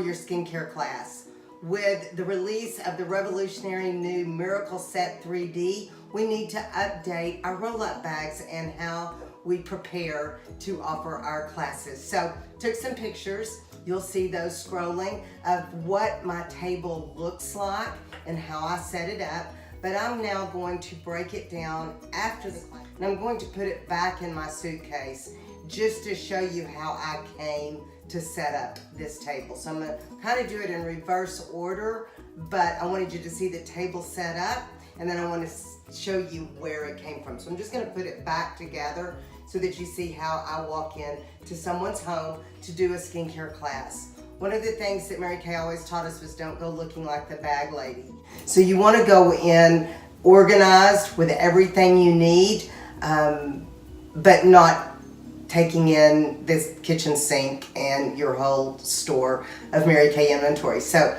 your skincare class. With the release of the revolutionary new Miracle Set 3D, we need to update our roll-up bags and how we prepare to offer our classes. So, took some pictures. You'll see those scrolling of what my table looks like and how I set it up. But I'm now going to break it down after the class, and I'm going to put it back in my suitcase just to show you how I came to set up this table. So I'm gonna kind of do it in reverse order, but I wanted you to see the table set up, and then I want to show you where it came from. So I'm just gonna put it back together so that you see how I walk in to someone's home to do a skincare class. One of the things that Mary Kay always taught us was don't go looking like the bag lady. So you want to go in organized with everything you need, but not taking in this kitchen sink and your whole store of Mary Kay inventory. So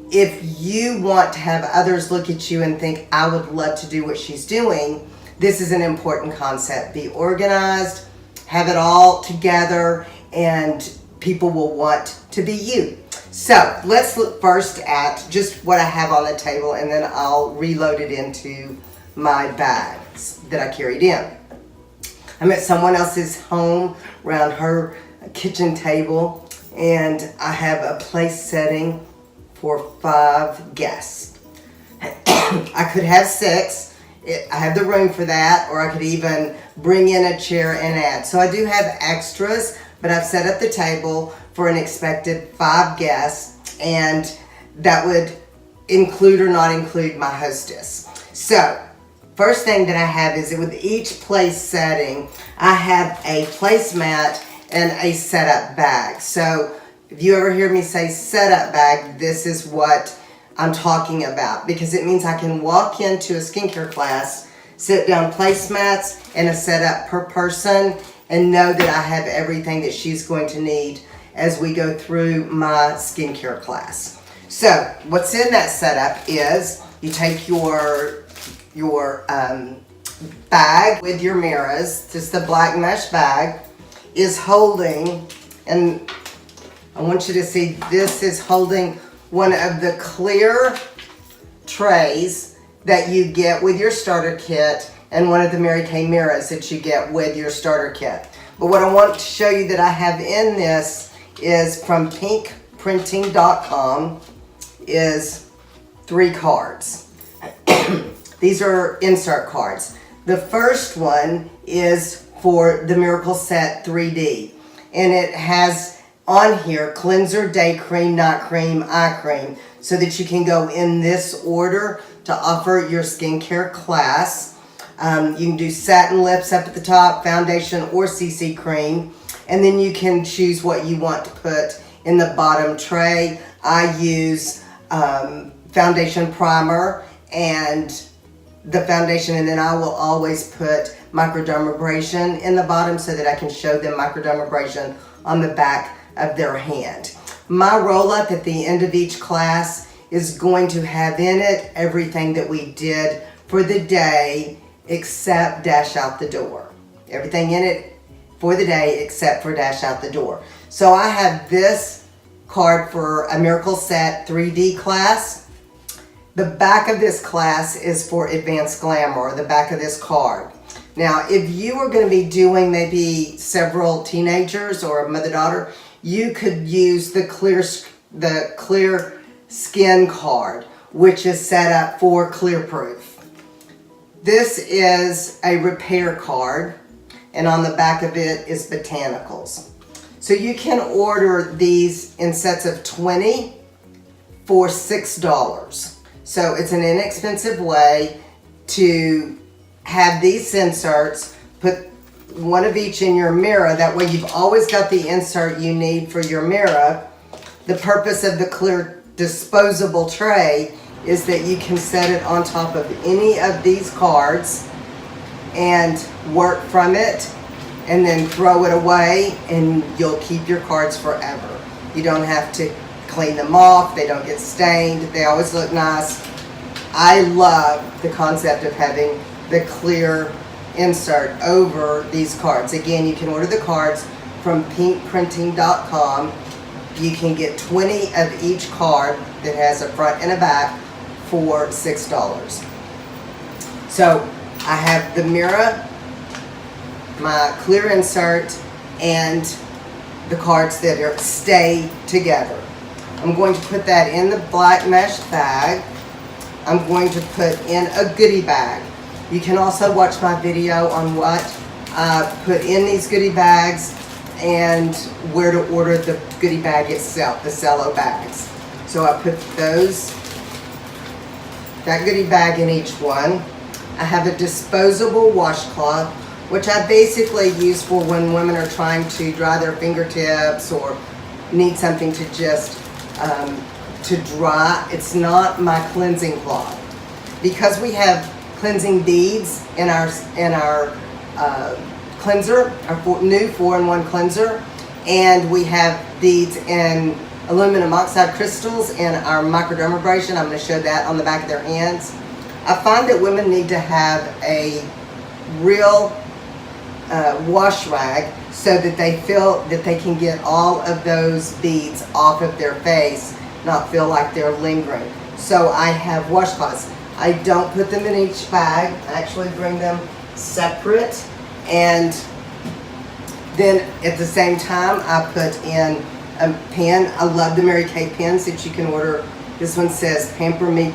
if you want to have others look at you and think, I would love to do what she's doing, this is an important concept. Be organized, have it all together, and people will want to be you. So let's look first at just what I have on the table, and then I'll reload it into my bags that I carried in. I'm at someone else's home around her kitchen table, and I have a place setting for 5 guests. I could have 6. I have the room for that, or I could even bring in a chair and add. So I do have extras, but I've set up the table for an expected 5 guests, and that would include or not include my hostess. So first thing that I have is that with each place setting, I have a placemat and a setup bag. So if you ever hear me say setup bag, this is what I'm talking about, because it means I can walk into a skincare class, sit down placemats and a setup per person, and know that I have everything that she's going to need as we go through my skincare class. So what's in that setup is you take your bag with your mirrors, just the black mesh bag, is holding, and I want you to see this is holding one of the clear trays that you get with your starter kit, and one of the Mary Kay mirrors that you get with your starter kit. But what I want to show you that I have in this is from pinkprinting.com is 3 cards. These are insert cards. The first one is for the Miracle Set 3D, and it has on here cleanser, day cream, night cream, eye cream, so that you can go in this order to offer your skincare class. You can do satin lips up at the top, foundation or CC cream, and then you can choose what you want to put in the bottom tray. I use foundation primer and the foundation, and then I will always put microdermabrasion in the bottom so that I can show them microdermabrasion on the back of their hand. My roll-up at the end of each class is going to have in it everything that we did for the day except dash out the door. Everything in it for the day except for dash out the door. So I have this card for a Miracle Set 3D class. The back of this class is for Advanced Glamour, the back of this card. Now, if you are going to be doing maybe several teenagers or a mother-daughter, you could use the clear skin card, which is set up for clear proof. This is a repair card, and on the back of it is botanicals. So you can order these in sets of 20 for $6. So it's an inexpensive way to have these inserts, put one of each in your mirror. That way you've always got the insert you need for your mirror. The purpose of the clear disposable tray is that you can set it on top of any of these cards and work from it, and then throw it away, and you'll keep your cards forever. You don't have to clean them off. They don't get stained. They always look nice. I love the concept of having the clear insert over these cards. Again, you can order the cards from pinkprinting.com. You can get 20 of each card that has a front and a back for $6. So I have the mirror, my clear insert, and the cards that are stay together. I'm going to put that in the black mesh bag. I'm going to put in a goodie bag. You can also watch my video on what I put in these goodie bags and where to order the goodie bag itself, the cello bags. So I put that goodie bag in each one. I have a disposable washcloth, which I basically use for when women are trying to dry their fingertips or need something to just to dry. It's not my cleansing cloth. Because we have cleansing beads in our cleanser, our new 4-in-1 cleanser, and we have beads in aluminum oxide crystals in our microdermabrasion. I'm going to show that on the back of their hands. I find that women need to have a real wash rag so that they feel that they can get all of those beads off of their face, not feel like they're lingering. So I have washcloths. I don't put them in each bag. I actually bring them separate, and then at the same time I put in a pen. I love the Mary Kay pens that you can order. This one says Pamper Me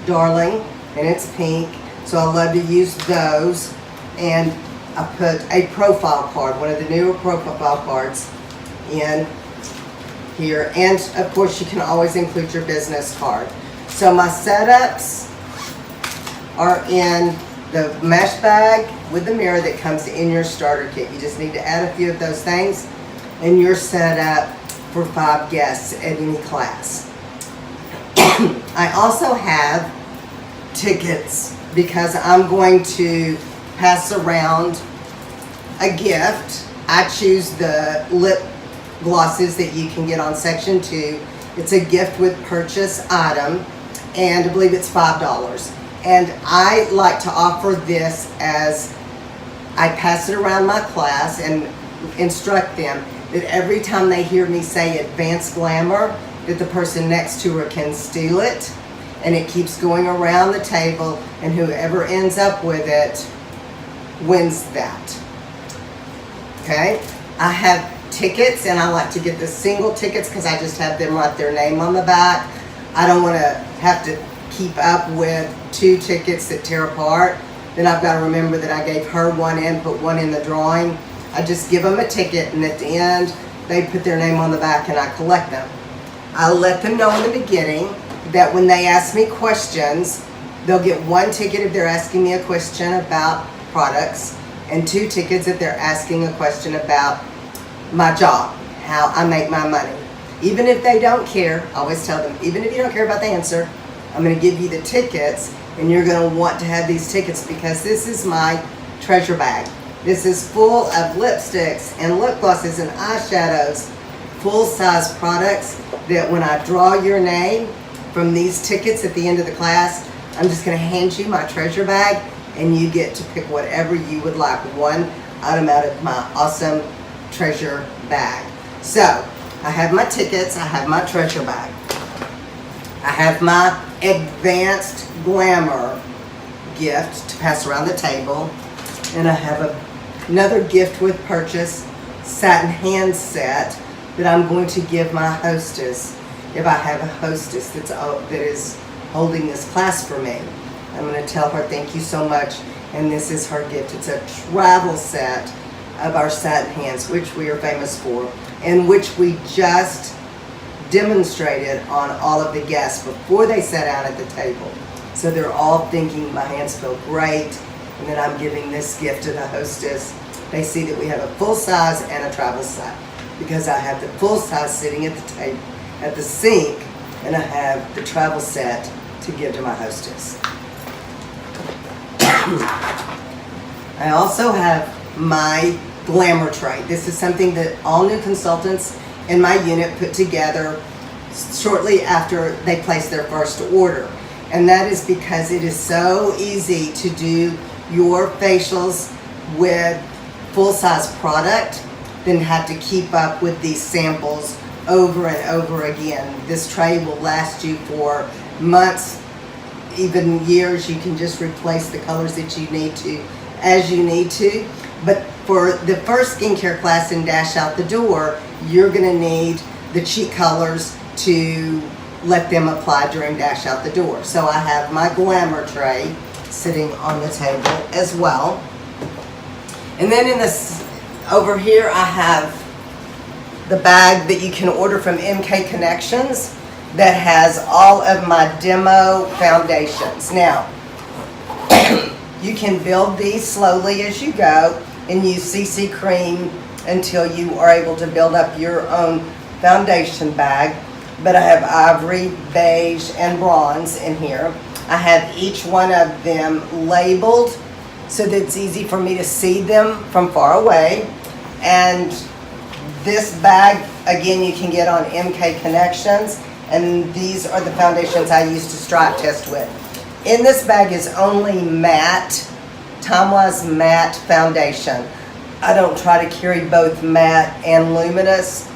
Darling, and it's pink, so I love to use those. And I put a profile card, one of the newer profile cards, in here, and of course you can always include your business card. So my setups are in the mesh bag with the mirror that comes in your starter kit. You just need to add a few of those things and you're set up for 5 guests at any class. I also have tickets because I'm going to pass around a gift. I choose the lip glosses that you can get on section 2. It's a gift with purchase item, and I believe it's $5. And I like to offer this as I pass it around my class and instruct them that every time they hear me say advanced glamour, that the person next to her can steal it, and it keeps going around the table, and whoever ends up with it wins that. Okay, I have tickets, and I like to get the single tickets because I just have them write their name on the back. I don't want to have to keep up with 2 tickets that tear apart. Then I've got to remember that I gave her one and put one in the drawing. I just give them a ticket, and at the end they put their name on the back and I collect them. I let them know in the beginning that when they ask me questions, they'll get 1 ticket if they're asking me a question about products, and 2 tickets if they're asking a question about my job, how I make my money. Even if they don't care, I always tell them, even if you don't care about the answer, I'm going to give you the tickets, and you're going to want to have these tickets because this is my treasure bag. This is full of lipsticks and lip glosses and eyeshadows, full-size products that when I draw your name from these tickets at the end of the class, I'm just going to hand you my treasure bag, and you get to pick whatever you would like, one item out of my awesome treasure bag. So I have my tickets, I have my treasure bag, I have my advanced glamour gift to pass around the table, and I have another gift with purchase satin hand set that I'm going to give my hostess if I have a hostess that is holding this class for me. I'm going to tell her thank you so much, and this is her gift. It's a travel set of our satin hands, which we are famous for, and which we just demonstrated on all of the guests before they sat down at the table. So they're all thinking my hands feel great, and then I'm giving this gift to the hostess. They see that we have a full size and a travel set because I have the full size sitting at the table, at the sink, and I have the travel set to give to my hostess. I also have my glamour tray. This is something that all new consultants in my unit put together shortly after they place their first order. And that is because it is so easy to do your facials with full-size product than have to keep up with these samples over and over again. This tray will last you for months, even years. You can just replace the colors that you need to as you need to. But for the first skincare class in Dash Out the Door, you're going to need the cheat colors to let them apply during Dash Out the Door. So I have my Glamour tray sitting on the table as well. And then in this over here I have the bag that you can order from MK Connections that has all of my demo foundations. Now, you can build these slowly as you go and use CC cream until you are able to build up your own foundation bag. But I have ivory, beige, and bronze in here. I have each one of them labeled so that it's easy for me to see them from far away. And this bag, again, you can get on MK Connections, and these are the foundations I use to stripe test with. In this bag is only matte, Time-Wise matte foundation. I don't try to carry both matte and luminous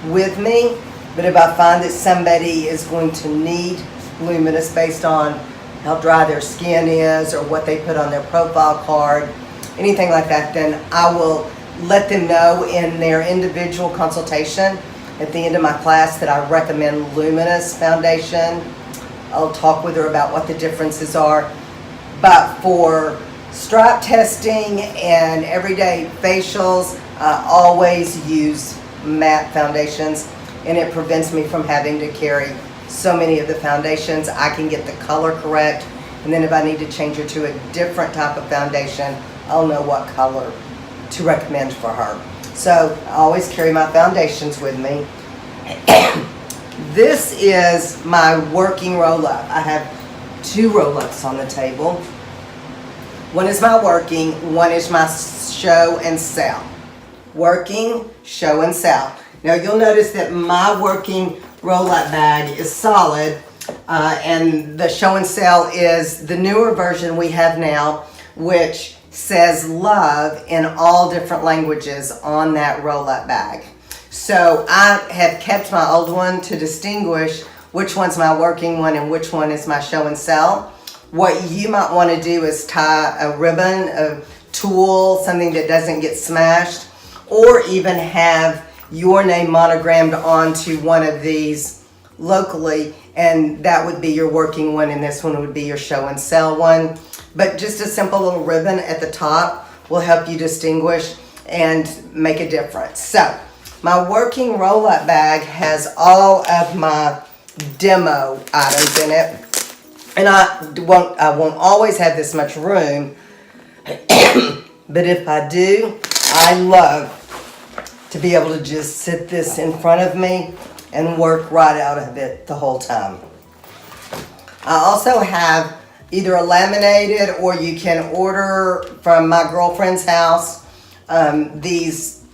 with me, but if I find that somebody is going to need luminous based on how dry their skin is or what they put on their profile card, anything like that, then I will let them know in their individual consultation at the end of my class that I recommend luminous foundation. I'll talk with her about what the differences are. But for stripe testing and everyday facials, I always use matte foundations, and it prevents me from having to carry so many of the foundations. I can get the color correct, and then if I need to change her to a different type of foundation, I'll know what color to recommend for her. So I always carry my foundations with me. This is my working roll-up. I have two roll-ups on the table. One is my working, one is my show and sell. Working, show and sell. Now you'll notice that my working roll-up bag is solid, and the show and sell is the newer version we have now, which says love in all different languages on that roll-up bag. So I have kept my old one to distinguish which one's my working one and which one is my show and sell. What you might want to do is tie a ribbon, a tulle, something that doesn't get smashed, or even have your name monogrammed onto one of these locally, and that would be your working one, and this one would be your show and sell one. But just a simple little ribbon at the top will help you distinguish and make a difference. So my working roll-up bag has all of my demo items in it, and I won't always have this much room, but if I do, I love to be able to just sit this in front of me and work right out of it the whole time. I also have either a laminated, or you can order from my girlfriend's house, these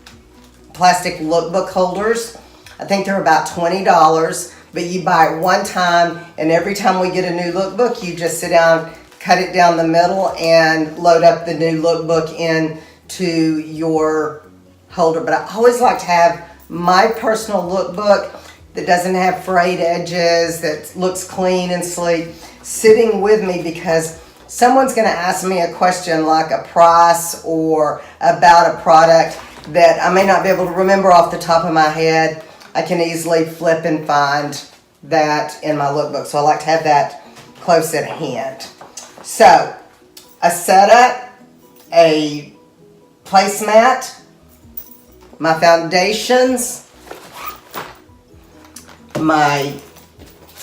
plastic lookbook holders. I think they're about $20, but you buy it one time, and every time we get a new lookbook, you just sit down, cut it down the middle, and load up the new lookbook into your holder. But I always like to have my personal lookbook that doesn't have frayed edges, that looks clean and sleek, sitting with me, because someone's going to ask me a question like a price or about a product that I may not be able to remember off the top of my head. I can easily flip and find that in my lookbook. So I like to have that close at hand. So a setup, a placemat, my foundations, my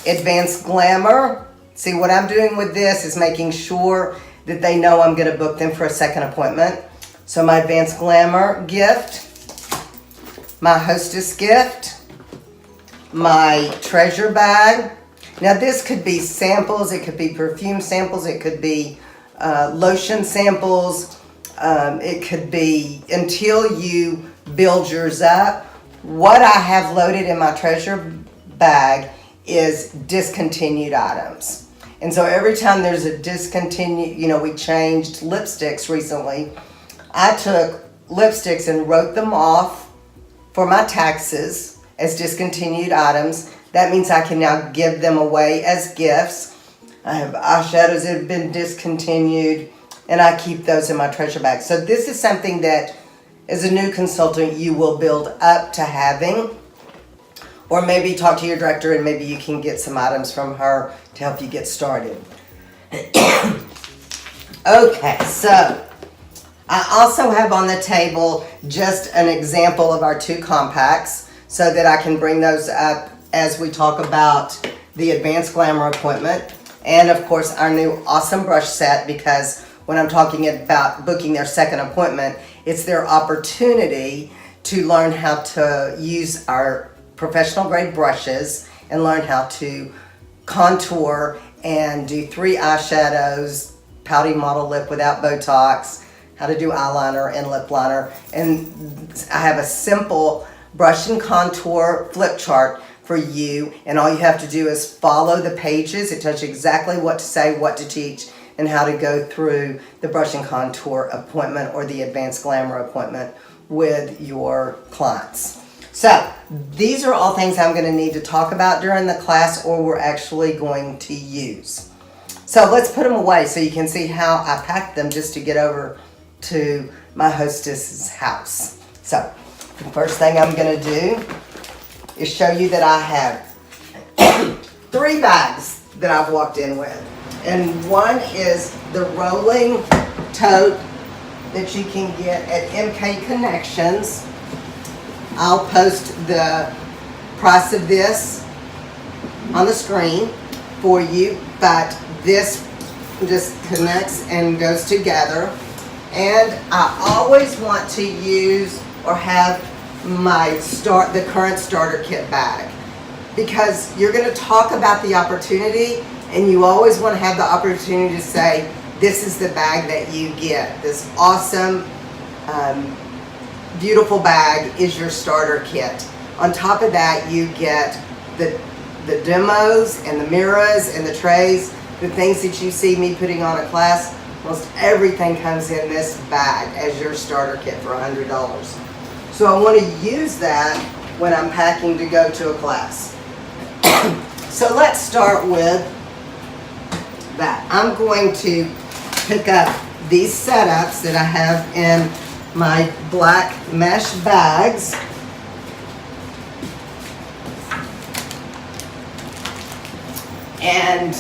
Advanced Glamour. See, what I'm doing with this is making sure that they know I'm going to book them for a second appointment. So my Advanced Glamour gift, my Hostess gift, my treasure bag. Now this could be samples, it could be perfume samples, it could be lotion samples, it could be until you build yours up. What I have loaded in my treasure bag is discontinued items. And so every time there's a discontinued, we changed lipsticks recently. I took lipsticks and wrote them off for my taxes as discontinued items. That means I can now give them away as gifts. I have eyeshadows that have been discontinued, and I keep those in my treasure bag. So this is something that, as a new consultant, you will build up to having. Or maybe talk to your director and maybe you can get some items from her to help you get started. Okay, so I also have on the table just an example of our 2 compacts so that I can bring those up as we talk about the Advanced Glamour appointment. And of course our new awesome brush set, because when I'm talking about booking their second appointment, it's their opportunity to learn how to use our professional grade brushes and learn how to contour and do 3 eyeshadows, pouty model lip without Botox, how to do eyeliner and lip liner. And I have a simple brush and contour flip chart for you, and all you have to do is follow the pages. It tells you exactly what to say, what to teach, and how to go through the brush and contour appointment or the Advanced Glamour appointment with your clients. So these are all things I'm going to need to talk about during the class, or we're actually going to use. So let's put them away so you can see how I packed them just to get over to my hostess's house. So the first thing I'm going to do is show you that I have 3 bags that I've walked in with. And one is the rolling tote that you can get at MK Connections. I'll post the price of this on the screen for you, but this just connects and goes together. And I always want to use or have the current starter kit bag, because you're going to talk about the opportunity and you always want to have the opportunity to say, this is the bag that you get. This awesome, beautiful bag is your starter kit. On top of that, you get the demos and the mirrors and the trays, the things that you see me putting on a class. Most everything comes in this bag as your starter kit for $100. So I want to use that when I'm packing to go to a class. So let's start with that. I'm going to pick up these setups that I have in my black mesh bags. And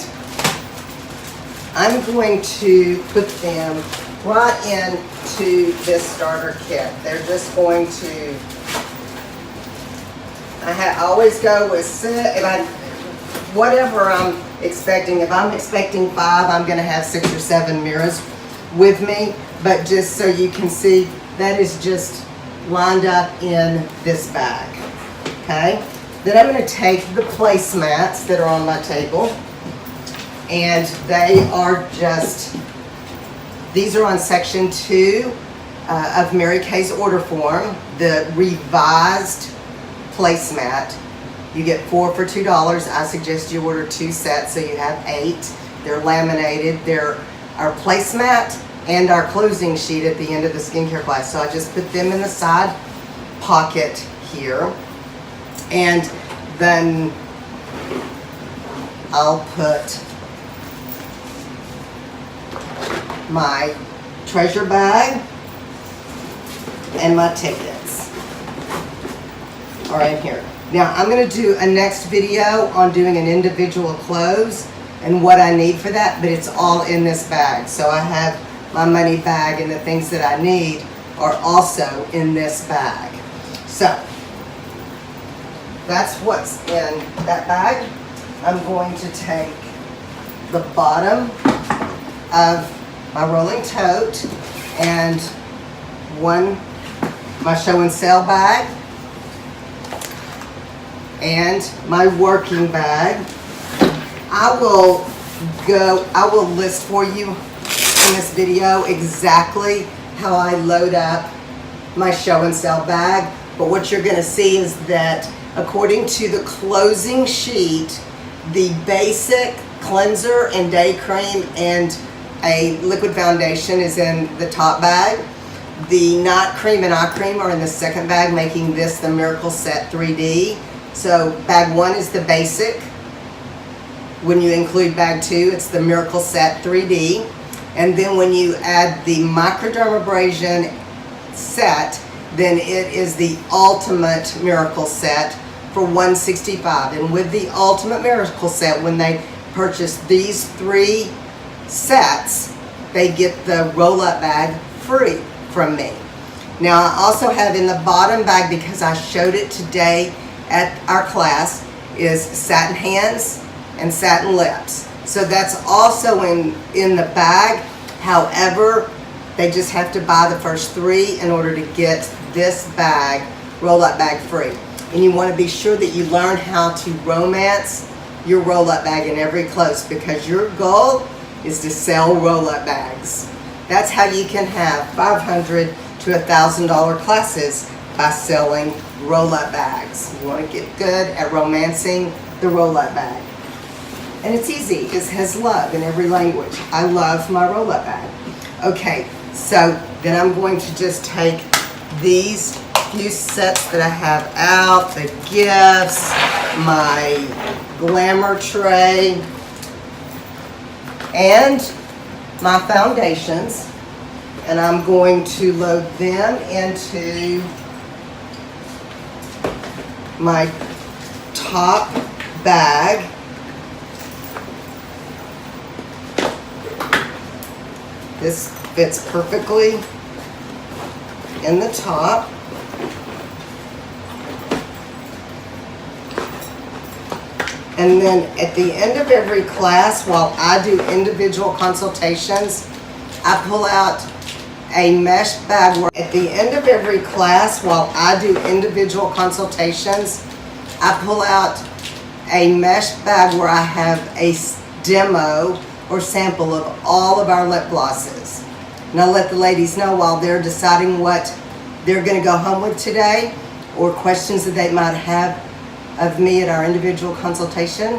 I'm going to put them right into this starter kit. They're just going to, I always go with whatever I'm expecting. If I'm expecting 5, I'm going to have 6 or 7 mirrors with me. But just so you can see, that is just lined up in this bag. Okay? Then I'm going to take the placemats that are on my table. And they are just, these are on section 2 of Mary Kay's order form, the revised placemat. You get 4 for $2. I suggest you order 2 sets so you have 8. They're laminated. They're our placemat and our closing sheet at the end of the skincare class. So I just put them in the side pocket here. And then I'll put my treasure bag and my tickets are in here. Now I'm going to do a next video on doing an individual close and what I need for that, but it's all in this bag. So I have my money bag and the things that I need are also in this bag. So that's what's in that bag. I'm going to take the bottom of my rolling tote and my show and sell bag and my working bag. I will list for you in this video exactly how I load up my show and sell bag, but what you're going to see is that according to the closing sheet, the basic cleanser and day cream and a liquid foundation is in the top bag. The Not Cream and Eye Cream are in the second bag, making this the Miracle Set 3D. So bag 1 is the basic. When you include bag 2, it's the Miracle Set 3D. And then when you add the microdermabrasion set, then it is the Ultimate Miracle Set for $165. And with the Ultimate Miracle Set, when they purchase these 3 sets, they get the roll-up bag free from me. Now I also have in the bottom bag, because I showed it today at our class, is satin hands and satin lips. So that's also in the bag. However, they just have to buy the first 3 in order to get this bag, roll-up bag, free. And you want to be sure that you learn how to romance your roll-up bag in every close, because your goal is to sell roll-up bags. That's how you can have $500 to $1,000 classes, by selling roll-up bags. You want to get good at romancing the roll-up bag. And it's easy. It has love in every language. I love my roll-up bag. Okay, so then I'm going to just take these few sets that I have out, the gifts, my glamour tray, and my foundations, and I'm going to load them into my top bag. This fits perfectly in the top. And then at the end of every class, while I do individual consultations, I pull out a mesh bag. At the end of every class, while I do individual consultations, I pull out a mesh bag where I have a demo or sample of all of our lip glosses. And I'll let the ladies know while they're deciding what they're going to go home with today, or questions that they might have of me at our individual consultation.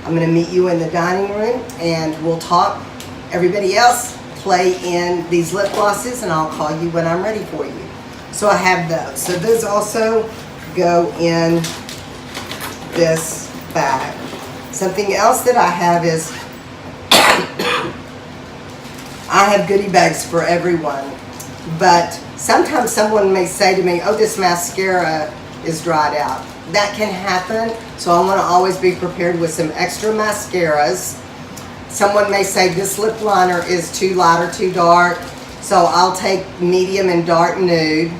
I'm going to meet you in the dining room and we'll talk. Everybody else, play in these lip glosses and I'll call you when I'm ready for you. So I have those. So those also go in this bag. Something else that I have is I have goodie bags for everyone, but sometimes someone may say to me, oh, this mascara is dried out. That can happen, so I want to always be prepared with some extra mascaras. Someone may say this lip liner is too light or too dark, so I'll take medium and dark nude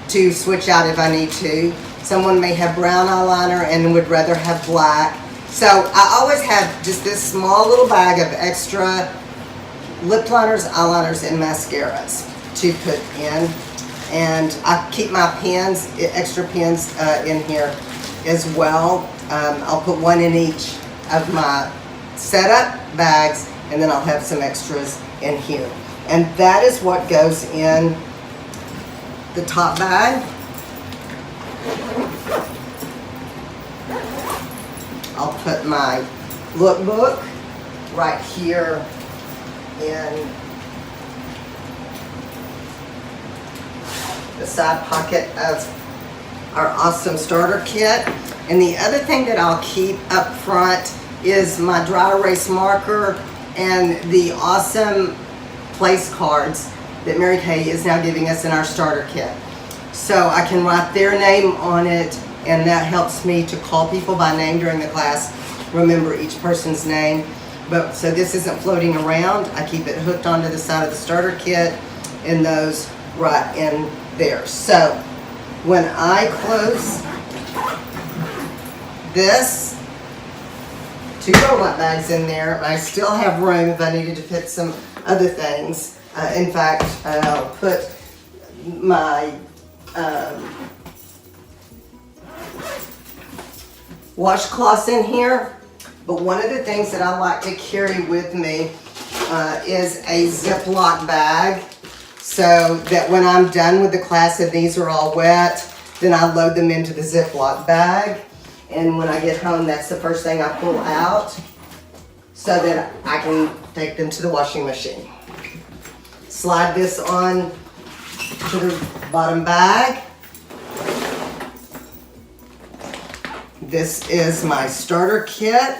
to switch out if I need to. Someone may have brown eyeliner and would rather have black. So I always have just this small little bag of extra lip liners, eyeliners, and mascaras to put in. And I keep my pens, extra pens in here as well. I'll put one in each of my setup bags, and then I'll have some extras in here. And that is what goes in the top bag. I'll put my lookbook right here in the side pocket of our awesome starter kit. And the other thing that I'll keep up front is my dry erase marker and the awesome place cards that Mary Kay is now giving us in our starter kit. So I can write their name on it, and that helps me to call people by name during the class, remember each person's name. But so this isn't floating around. I keep it hooked onto the side of the starter kit, and those right in there. So when I close this, 2 roll-up bags in there, I still have room if I needed to put some other things. In fact, I'll put my washcloths in here. But one of the things that I like to carry with me is a Ziploc bag, so that when I'm done with the class and these are all wet, then I load them into the Ziploc bag. And when I get home, that's the first thing I pull out so that I can take them to the washing machine. Slide this on to the bottom bag. This is my starter kit.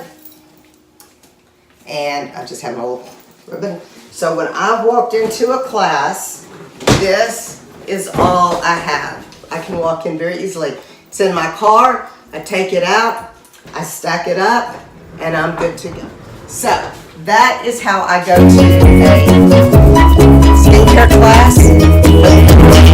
And I just have my little ribbon. So when I've walked into a class, this is all I have. I can walk in very easily. It's in my car, I take it out, I stack it up, and I'm good to go. So that is how I go to a skincare class.